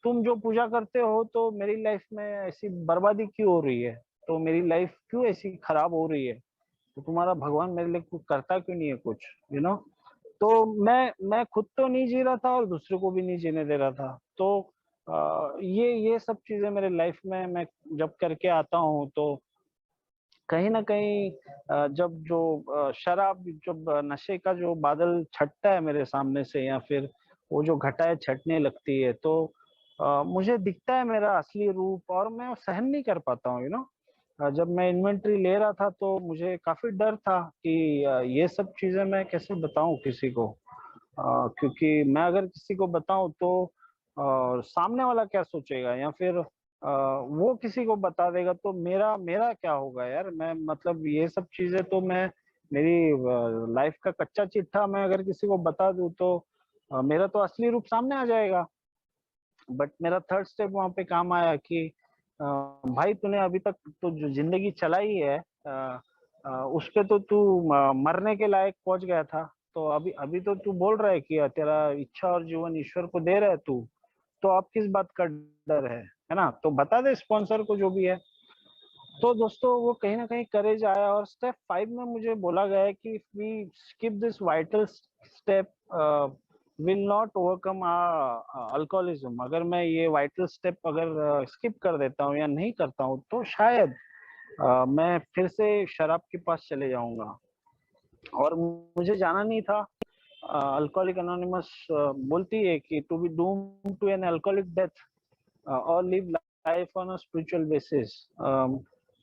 तुम जो पूजा करते हो तो मेरी लाइफ में ऐसी बर्बादी क्यों हो रही है, तो मेरी लाइफ क्यों ऐसी खराब हो रही है, तो तुम्हारा भगवान मेरे लिए कुछ करता क्यों नहीं है कुछ, यू नो। तो मैं खुद तो नहीं जी रहा था और दूसरे को भी नहीं जीने दे रहा था। तो ये सब चीजें मेरे लाइफ में मैं जब करके आता हूँ, तो कहीं ना कहीं जब जो शराब, जब नशे का जो बादल छटता है मेरे सामने से, या फिर वो जो घटाएं छटने लगती है, तो मुझे दिखता है मेरा असली रूप और मैं सहन नहीं कर पाता हूँ, जब मैं इन्वेंट्री ले रहा था तो मुझे काफी डर था कि ये सब चीजें मैं कैसे बताऊं किसी को, क्योंकि मैं अगर किसी को बताऊं तो सामने वाला क्या सोचेगा, या फिर वो किसी को बता देगा तो मेरा मेरा क्या होगा यार। मैं मतलब ये सब चीजें तो मैं, मेरी लाइफ का कच्चा चिट्ठा मैं अगर किसी को बता दूं तो मेरा तो असली रूप सामने आ जाएगा। बट मेरा थर्ड स्टेप वहां पे काम आया कि भाई तूने अभी तक तो जो जिंदगी चलाई है, उस पे तो तू मरने के लायक पहुंच गया था, तो अभी अभी तो तू बोल रहा है कि तेरा इच्छा और जीवन ईश्वर को दे रहा है तू, तो अब किस बात का डर है ना, तो बता दे स्पॉन्सर को जो भी है। तो दोस्तों वो कहीं ना कहीं करेज आया, और स्टेप 5 में मुझे बोला गया है कि we skip this vital step will not overcome alcoholism. अगर मैं ये वाइटल स्टेप अगर स्किप कर देता हूँ या नहीं करता हूँ तो शायद मैं फिर से शराब के पास चले जाऊंगा। और मुझे जाना नहीं था। अल्कोहलिक एनोनिमस बोलती है कि to be doomed to an alcoholic death और live life on a spiritual basis,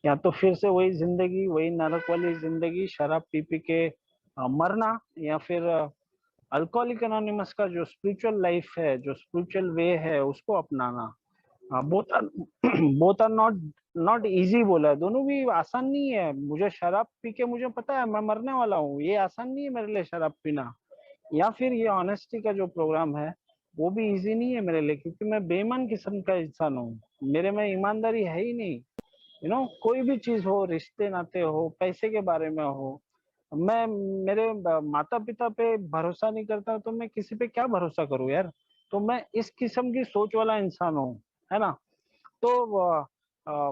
या तो फिर से वही जिंदगी, वही नरक वाली जिंदगी, शराब पी पी के मरना, या फिर अल्कोहलिक एनोनिमस का जो स्पिरिचुअल लाइफ है, जो स्पिरिचुअल वे है, उसको अपनाना। Both are both are not not easy बोला है, दोनों भी आसान नहीं है। मुझे शराब पी के मुझे पता है मैं मरने वाला हूँ, ये आसान नहीं है मेरे लिए शराब पीना। या फिर ये ऑनेस्टी का जो प्रोग्राम है वो भी इजी नहीं है मेरे लिए, क्योंकि मैं बेईमान किस्म का इंसान हूँ, मेरे में ईमानदारी है ही नहीं। कोई भी चीज हो, रिश्ते नाते हो, पैसे के बारे में हो, मैं मेरे माता पिता पे भरोसा नहीं करता तो मैं किसी पे क्या भरोसा करूं यार। तो मैं इस किस्म की सोच वाला इंसान हूँ, है ना। तो अ,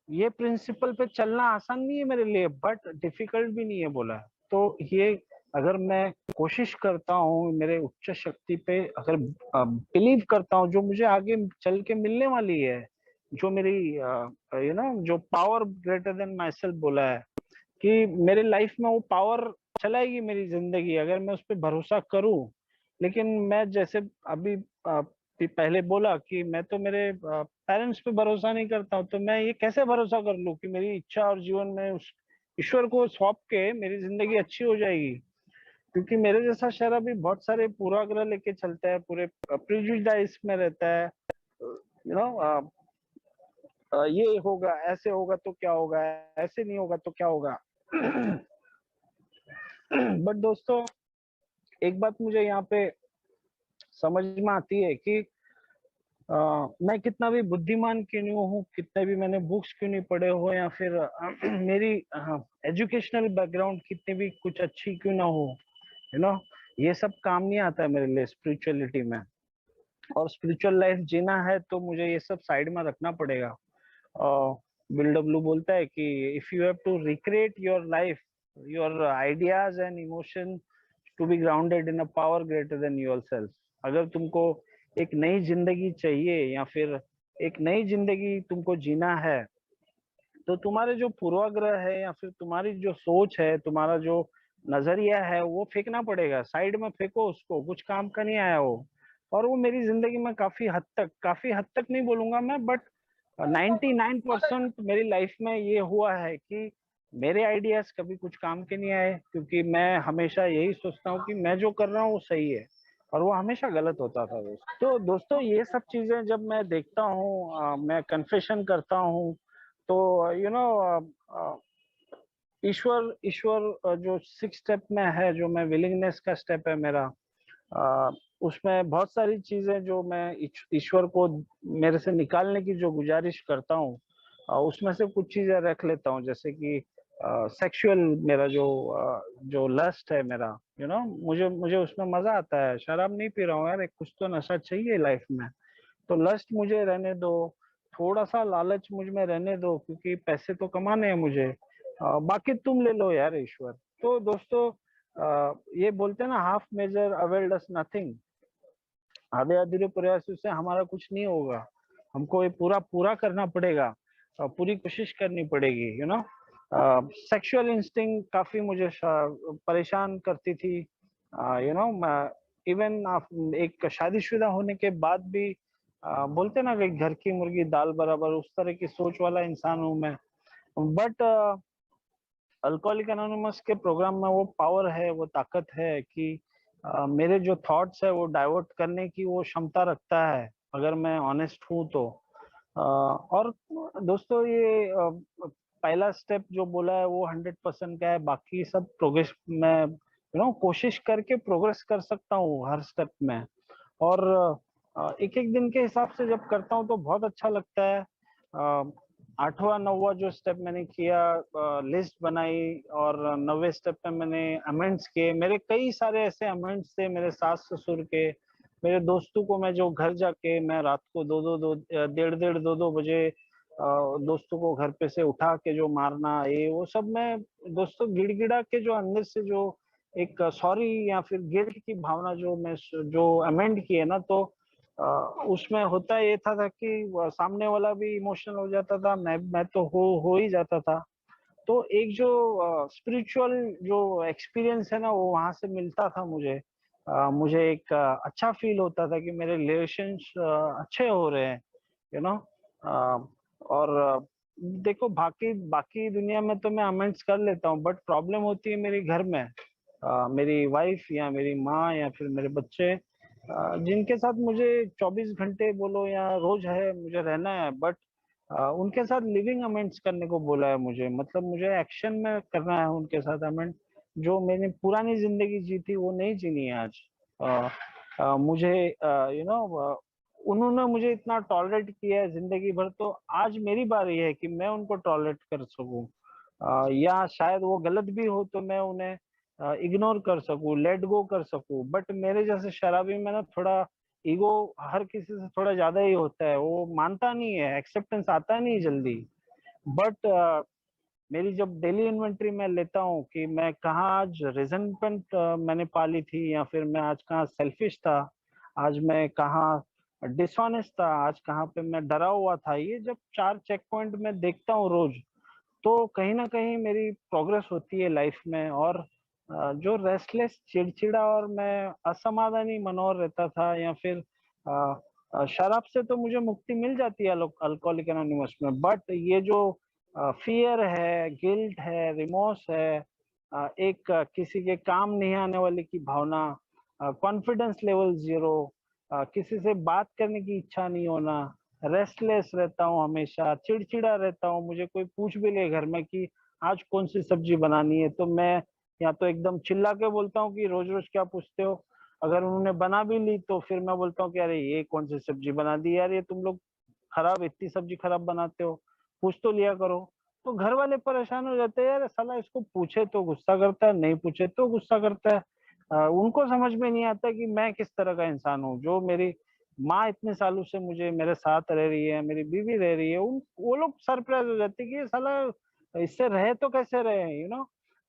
ये प्रिंसिपल पे चलना आसान नहीं है मेरे लिए, बट डिफिकल्ट भी नहीं है बोला है। तो ये अगर मैं कोशिश करता हूँ, मेरे उच्च शक्ति पे अगर बिलीव करता हूँ, जो मुझे आगे चल के मिलने वाली है, जो मेरी जो power greater than my self बोला है, कि मेरे लाइफ में वो पावर चलाएगी मेरी जिंदगी अगर मैं उस पर भरोसा करूं। लेकिन मैं जैसे अभी पहले बोला कि मैं तो मेरे पेरेंट्स पे भरोसा नहीं करता हूँ, तो मैं ये कैसे भरोसा कर लूं कि मेरी इच्छा और जीवन में उस ईश्वर को सौंप के मेरी जिंदगी अच्छी हो जाएगी। क्योंकि मेरे जैसा शराबी बहुत सारे पूर्वाग्रह लेके चलता है, पूरे प्रिजुडाइज में रहता है, ये होगा, ऐसे होगा तो क्या होगा, ऐसे नहीं होगा तो क्या होगा। बट दोस्तों एक बात मुझे यहाँ पे समझ में आती है कि मैं कितना भी बुद्धिमान क्यों नहीं हूँ, कितने भी मैंने बुक्स क्यों नहीं पढ़े हो, या फिर मेरी एजुकेशनल बैकग्राउंड कितनी भी कुछ अच्छी क्यों ना हो, यू नो ये सब काम नहीं आता है मेरे लिए स्पिरिचुअलिटी में। और स्पिरिचुअल लाइफ जीना है तो मुझे ये सब साइड में रखना पड़ेगा। बिल डब्ल्यू बोलता है कि if you have to recreate your life, your ideas and emotion to be grounded in a power greater than yourself. अगर तुमको एक नई जिंदगी चाहिए, या फिर एक नई जिंदगी तुमको जीना है, तो तुम्हारे जो पूर्वाग्रह है, या फिर तुम्हारी जो सोच है, तुम्हारा जो नजरिया है, वो फेंकना पड़ेगा, साइड में फेंको उसको, कुछ काम का नहीं आया वो। और वो मेरी जिंदगी में काफी हद तक नहीं बोलूंगा मैं, बट 99% मेरी लाइफ में ये हुआ है कि मेरे आइडियाज कभी कुछ काम के नहीं आए, क्योंकि मैं हमेशा यही सोचता हूँ कि मैं जो कर रहा हूँ वो सही है, और वो हमेशा गलत होता था दोस्त। तो दोस्तों ये सब चीजें जब मैं देखता हूँ, मैं कन्फेशन करता हूँ, तो ईश्वर ईश्वर जो 6 स्टेप में है, जो मैं विलिंगनेस का स्टेप है मेरा, अ, उसमें बहुत सारी चीजें जो मैं ईश्वर को मेरे से निकालने की जो गुजारिश करता हूँ, उसमें से कुछ चीजें रख लेता हूँ, जैसे कि सेक्सुअल मेरा जो लस्ट है मेरा, मुझे मुझे उसमें मजा आता है। शराब नहीं पी रहा हूँ यार, एक कुछ तो नशा चाहिए लाइफ में, तो लस्ट मुझे रहने दो, थोड़ा सा लालच मुझ में रहने दो, क्योंकि पैसे तो कमाने हैं मुझे, बाकी तुम ले लो यार ईश्वर। तो दोस्तों, ये बोलते हैं ना, हाफ मेजर अवेल डस नथिंग, आधे अधूरे प्रयासों से हमारा कुछ नहीं होगा, हमको ये पूरा पूरा करना पड़ेगा, पूरी कोशिश करनी पड़ेगी। सेक्सुअल इंस्टिंक्ट काफी मुझे परेशान करती थी। इवन एक शादीशुदा होने के बाद भी, बोलते ना कि घर की मुर्गी दाल बराबर, उस तरह की सोच वाला इंसान हूँ मैं। बट अल्कोहलिक एनोनिमस के प्रोग्राम में वो पावर है, वो ताकत है कि मेरे जो थॉट्स है वो डाइवर्ट करने की वो क्षमता रखता है, अगर मैं ऑनेस्ट हूँ तो। और दोस्तों ये पहला स्टेप जो बोला है वो 100% का है, बाकी सब प्रोग्रेस में कोशिश करके प्रोग्रेस कर सकता हूँ हर स्टेप में। और एक एक दिन के हिसाब से जब करता हूँ तो बहुत अच्छा लगता है। 8वां 9वां जो स्टेप मैंने किया, लिस्ट बनाई, और 9वें स्टेप पे मैंने अमेंड्स किए। मेरे कई सारे ऐसे अमेंड्स थे मेरे सास ससुर के, मेरे दोस्तों को मैं जो घर जाके मैं रात को डेढ़ डेढ़ 2-2 बजे दोस्तों को घर पे से उठा के जो मारना, ये वो सब मैं दोस्तों गिड़गिड़ा के जो अंदर से जो एक सॉरी या फिर गिल्ट की भावना जो अमेंड की है ना, तो उसमें होता ये था कि सामने वाला भी इमोशनल हो जाता था, मैं तो हो ही जाता था। तो एक जो स्पिरिचुअल जो एक्सपीरियंस है ना, वो वहां से मिलता था मुझे। मुझे एक अच्छा फील होता था कि मेरे रिलेशंस अच्छे हो रहे हैं, यू नो और देखो, बाकी बाकी दुनिया में तो मैं अमेंड्स कर लेता हूँ, बट प्रॉब्लम होती है मेरे घर में। मेरी वाइफ या मेरी माँ या फिर मेरे बच्चे, जिनके साथ मुझे 24 घंटे बोलो या रोज है मुझे रहना है, बट उनके साथ लिविंग अमेंड्स करने को बोला है मुझे, मतलब मुझे एक्शन में करना है उनके साथ अमेंड। जो मैंने पुरानी जिंदगी जी थी वो नहीं जीनी है आज। अ, मुझे उन्होंने मुझे इतना टॉलरेट किया है जिंदगी भर, तो आज मेरी बारी है कि मैं उनको टॉलरेट कर सकूं, या शायद वो गलत भी हो तो मैं उन्हें इग्नोर कर सकूं, लेट गो कर सकूं। बट मेरे जैसे शराबी में ना थोड़ा ईगो हर किसी से थोड़ा ज्यादा ही होता है, वो मानता नहीं है, एक्सेप्टेंस आता नहीं जल्दी। बट मेरी जब डेली इन्वेंट्री में लेता हूँ कि मैं कहाँ आज रिजेंटमेंट मैंने पाली थी, या फिर मैं आज कहाँ सेल्फिश था, आज मैं कहाँ डिसऑनेस्ट था, आज कहाँ पे मैं डरा हुआ था, ये जब 4 चेक पॉइंट में देखता हूँ रोज, तो कहीं ना कहीं मेरी प्रोग्रेस होती है लाइफ में। और जो रेस्टलेस चिड़चिड़ा और मैं असमाधानी मनोहर रहता था, या फिर शराब से तो मुझे मुक्ति मिल जाती है अल्कोहलिक एनोनिमस में, बट ये जो फियर है, गिल्ट है, रिमोर्स है, एक किसी के काम नहीं आने वाले की भावना, कॉन्फिडेंस लेवल जीरो, किसी से बात करने की इच्छा नहीं होना, रेस्टलेस रहता हूँ, हमेशा चिड़चिड़ा रहता हूँ। मुझे कोई पूछ भी ले घर में कि आज कौन सी सब्जी बनानी है, तो मैं या तो एकदम चिल्ला के बोलता हूँ कि रोज रोज क्या पूछते हो। अगर उन्होंने बना भी ली तो फिर मैं बोलता हूँ कि अरे ये कौन सी सब्जी बना दी यार, ये तुम लोग खराब, इतनी सब्जी खराब बनाते हो, पूछ तो लिया करो। तो घर वाले परेशान हो जाते हैं, यार साला इसको पूछे तो गुस्सा करता है, नहीं पूछे तो गुस्सा करता है। उनको समझ में नहीं आता कि मैं किस तरह का इंसान हूँ। जो मेरी माँ इतने सालों से मुझे मेरे साथ रह रही है, मेरी बीवी रह रही है, उन वो लोग सरप्राइज हो जाते हैं कि ये साला इससे रहे तो कैसे रहे,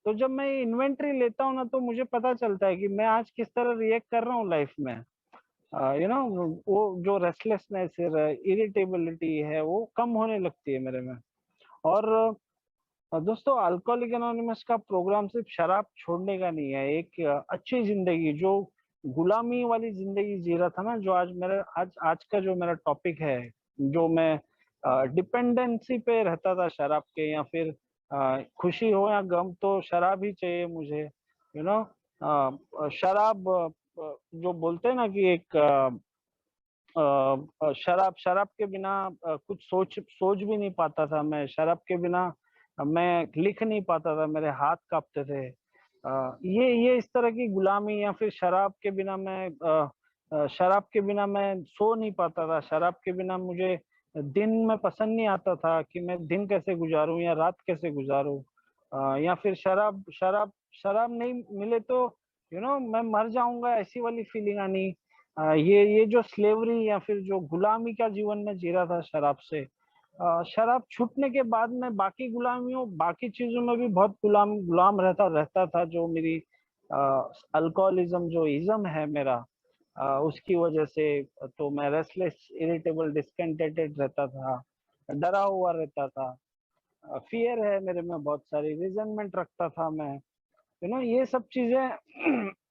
तो जब मैं इन्वेंटरी लेता हूँ ना, तो मुझे पता चलता है कि मैं आज किस तरह रिएक्ट कर रहा हूँ लाइफ में। वो जो रेस्टलेसनेस है, इरिटेबिलिटी है, वो कम होने लगती है मेरे में। और दोस्तों, अल्कोहलिक एनोनिमस का प्रोग्राम सिर्फ शराब छोड़ने का नहीं है, एक अच्छी जिंदगी जो गुलामी वाली जिंदगी जी रहा था ना, जो आज मेरा आज का जो मेरा टॉपिक है, जो मैं डिपेंडेंसी पे रहता था शराब के, या फिर खुशी हो या गम तो शराब ही चाहिए मुझे, यू नो। शराब, जो बोलते हैं ना कि एक शराब शराब के बिना कुछ सोच सोच भी नहीं पाता था मैं, शराब के बिना मैं लिख नहीं पाता था, मेरे हाथ कांपते थे। ये इस तरह की गुलामी, या फिर शराब के बिना मैं शराब के बिना मैं सो नहीं पाता था, शराब के बिना मुझे दिन में पसंद नहीं आता था कि मैं दिन कैसे गुजारूं या रात कैसे गुजारूं। या फिर शराब शराब शराब नहीं मिले तो मैं मर जाऊंगा, ऐसी वाली फीलिंग आनी। ये जो स्लेवरी या फिर जो गुलामी का जीवन में जी रहा था शराब से, शराब छूटने के बाद में बाकी गुलामियों, बाकी चीजों में भी बहुत गुलाम गुलाम रहता रहता था। जो मेरी अल्कोहलिज्म जो इज्म है मेरा, उसकी वजह से तो मैं रेस्टलेस, इरिटेबल, डिस्कंटेंटेड रहता था, डरा हुआ रहता था। फियर है मेरे में बहुत सारी, रिजनमेंट रखता था मैं, ये सब चीजें।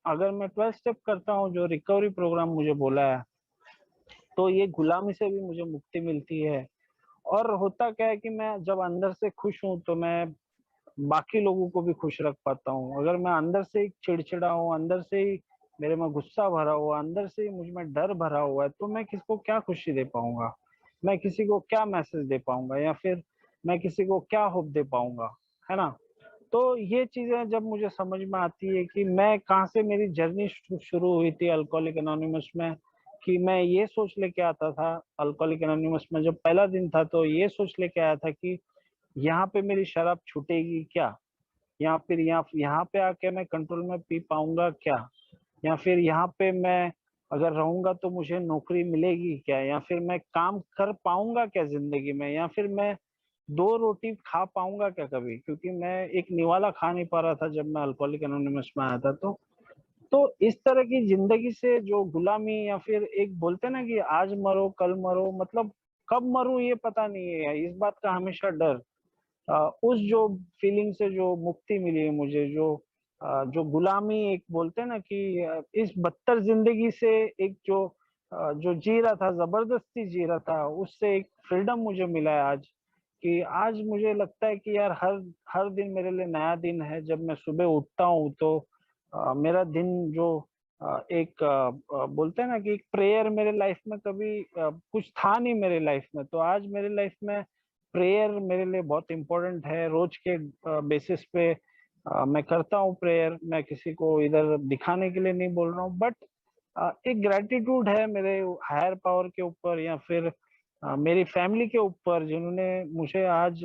अगर मैं 12 स्टेप करता हूँ, जो रिकवरी प्रोग्राम मुझे बोला है, तो ये गुलामी से भी मुझे मुक्ति मिलती है। और होता क्या है कि मैं जब अंदर से खुश हूँ तो मैं बाकी लोगों को भी खुश रख पाता हूँ। अगर मैं अंदर से ही चिड़चिड़ा हूँ, अंदर से ही मेरे में गुस्सा भरा हुआ, अंदर से ही मुझ में डर भरा हुआ है, तो मैं किसको क्या खुशी दे पाऊंगा, मैं किसी को क्या मैसेज दे पाऊंगा, या फिर मैं किसी को क्या होप दे पाऊंगा, है ना। तो ये चीजें जब मुझे समझ में आती है कि मैं कहाँ से मेरी जर्नी शुरू हुई थी अल्कोहलिक एनोनिमस में, कि मैं ये सोच लेके आता था अल्कोहलिक एनोनिमस में, जब पहला दिन था तो ये सोच लेके आया था कि यहाँ पे मेरी शराब छूटेगी क्या, या फिर यहाँ पे आके मैं कंट्रोल में पी पाऊंगा क्या, या फिर यहाँ पे मैं अगर रहूंगा तो मुझे नौकरी मिलेगी क्या, या फिर मैं काम कर पाऊंगा क्या जिंदगी में, या फिर मैं 2 रोटी खा पाऊंगा क्या कभी, क्योंकि मैं एक निवाला खा नहीं पा रहा था जब मैं अल्कोहलिक एनोनिमस में आया था। तो इस तरह की जिंदगी से जो गुलामी, या फिर एक बोलते हैं ना कि आज मरो कल मरो, मतलब कब मरूं ये पता नहीं है, इस बात का हमेशा डर। उस जो फीलिंग से जो मुक्ति मिली है मुझे, जो गुलामी एक बोलते हैं ना कि इस बदतर जिंदगी से एक जो जी रहा था, जबरदस्ती जी रहा था, उससे एक फ्रीडम मुझे मिला है आज। कि आज मुझे लगता है कि यार हर हर दिन मेरे लिए नया दिन है। जब मैं सुबह उठता हूँ तो मेरा दिन जो एक बोलते हैं ना कि एक प्रेयर मेरे लाइफ में कभी कुछ था नहीं मेरे लाइफ में, तो आज मेरे लाइफ में प्रेयर मेरे लिए बहुत इम्पोर्टेंट है। रोज के बेसिस पे मैं करता हूँ प्रेयर। मैं किसी को इधर दिखाने के लिए नहीं बोल रहा हूँ, बट एक ग्रेटिट्यूड है मेरे हायर पावर के ऊपर, या फिर मेरी फैमिली के ऊपर, जिन्होंने मुझे आज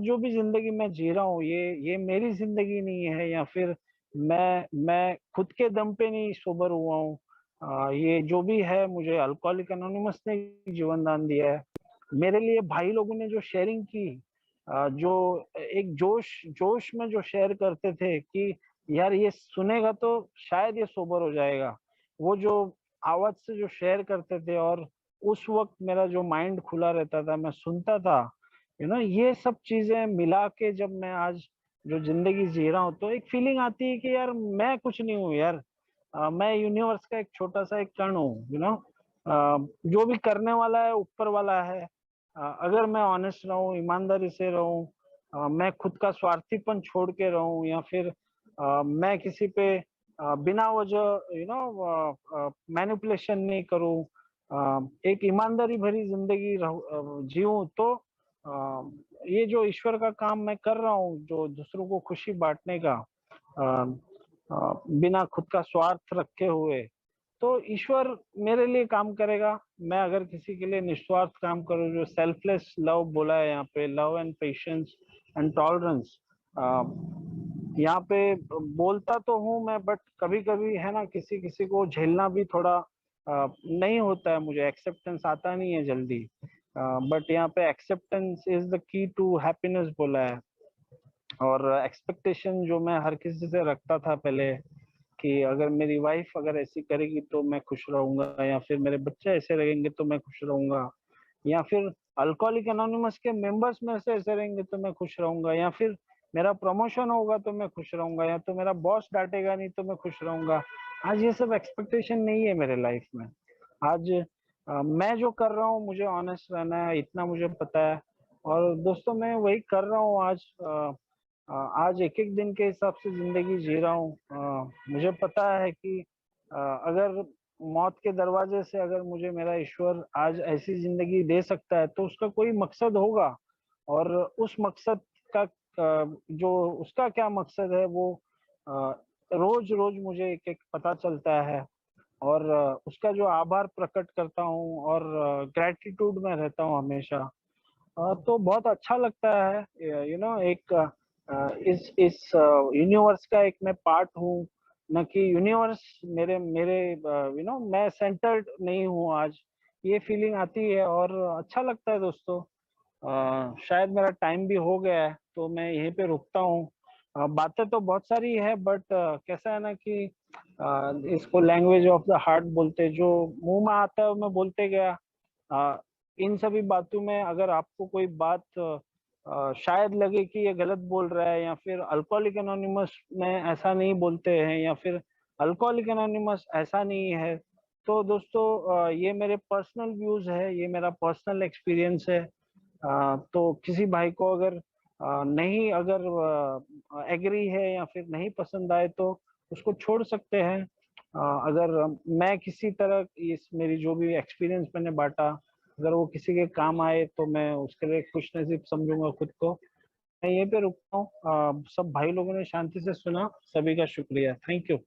जो भी जिंदगी मैं जी रहा हूँ, ये मेरी जिंदगी नहीं है, या फिर मैं खुद के दम पे नहीं सोबर हुआ हूँ। ये जो भी है मुझे अल्कोहलिक एनोनिमस ने जीवन दान दिया है। मेरे लिए भाई लोगों ने जो शेयरिंग की, जो एक जोश जोश में जो शेयर करते थे कि यार ये सुनेगा तो शायद ये सोबर हो जाएगा, वो जो आवाज से जो शेयर करते थे, और उस वक्त मेरा जो माइंड खुला रहता था, मैं सुनता था, ये सब चीजें मिला के जब मैं आज जो जिंदगी जी रहा हूँ, तो एक फीलिंग आती है कि यार मैं कुछ नहीं हूँ यार। मैं यूनिवर्स का एक छोटा सा एक कण हूँ, जो भी करने वाला है ऊपर वाला है। अगर मैं ऑनेस्ट रहूं, ईमानदारी से रहूं, मैं खुद का स्वार्थीपन छोड़ के रहूं, या फिर मैं किसी पे बिना वजह मैनिपुलेशन नहीं करूं, एक ईमानदारी भरी जिंदगी जीऊं, तो ये जो ईश्वर का काम मैं कर रहा हूँ, जो दूसरों को खुशी बांटने का, बिना खुद का स्वार्थ रखे हुए, तो ईश्वर मेरे लिए काम करेगा। मैं अगर किसी के लिए निस्वार्थ काम करूं, जो सेल्फलेस लव बोला है यहाँ पे, love and patience and tolerance, यहाँ पे बोलता तो हूँ मैं, बट कभी कभी है ना, किसी किसी को झेलना भी थोड़ा नहीं होता है, मुझे एक्सेप्टेंस आता नहीं है जल्दी। बट यहाँ पे acceptance is the key to happiness बोला है। और एक्सपेक्टेशन जो मैं हर किसी से रखता था पहले, कि अगर मेरी वाइफ अगर ऐसी करेगी तो मैं खुश रहूंगा, या फिर मेरे बच्चे ऐसे रहेंगे तो मैं खुश रहूंगा, या फिर अल्कोहलिक एनोनिमस के मेंबर्स में से ऐसे रहेंगे तो मैं खुश रहूंगा, या फिर मेरा प्रमोशन होगा तो मैं खुश रहूंगा, या तो मेरा बॉस डांटेगा नहीं तो मैं खुश रहूंगा। आज ये सब एक्सपेक्टेशन नहीं है मेरे लाइफ में। आज मैं जो कर रहा हूँ मुझे ऑनेस्ट रहना है, इतना मुझे पता है। और दोस्तों मैं वही कर रहा हूँ आज। आज एक-एक दिन के हिसाब से ज़िंदगी जी रहा हूँ। मुझे पता है कि अगर मौत के दरवाजे से अगर मुझे मेरा ईश्वर आज ऐसी ज़िंदगी दे सकता है, तो उसका कोई मकसद होगा। और उस मकसद का जो उसका क्या मकसद है वो अ, रोज़-रोज़ मुझे एक-एक पता चलता है। और उसका जो आभार प्रकट करता हूँ और ग्रैटिट्यूड में रहता हूँ हमेशा। तो बहुत अच्छा लगता है एक इस यूनिवर्स का एक मैं पार्ट हूँ, ना कि यूनिवर्स मेरे मेरे मैं सेंटर्ड नहीं हूँ आज। ये फीलिंग आती है और अच्छा लगता है दोस्तों। शायद मेरा टाइम भी हो गया है, तो मैं यहीं पे रुकता हूँ। बातें तो बहुत सारी है बट कैसा है ना कि इसको लैंग्वेज ऑफ द हार्ट बोलते हैं, जो मुँह में आता है वो मैं बोलते गया। अ, इन सभी बातों में अगर आपको कोई बात शायद लगे कि ये गलत बोल रहा है या फिर अल्कोहलिक एनोनिमस में ऐसा नहीं बोलते हैं या फिर अल्कोहलिक एनोनिमस ऐसा नहीं है, तो दोस्तों ये मेरे पर्सनल व्यूज़ है, ये मेरा पर्सनल एक्सपीरियंस है। तो किसी भाई को अगर नहीं अगर एग्री है या फिर नहीं पसंद आए तो उसको छोड़ सकते हैं। अगर मैं किसी तरह इस मेरी जो भी एक्सपीरियंस मैंने बाँटा, अगर वो किसी के काम आए तो मैं उसके लिए खुशनसीब समझूँगा खुद को। मैं यहीं पे रुकता हूँ। सब भाई लोगों ने शांति से सुना, सभी का शुक्रिया। Thank you.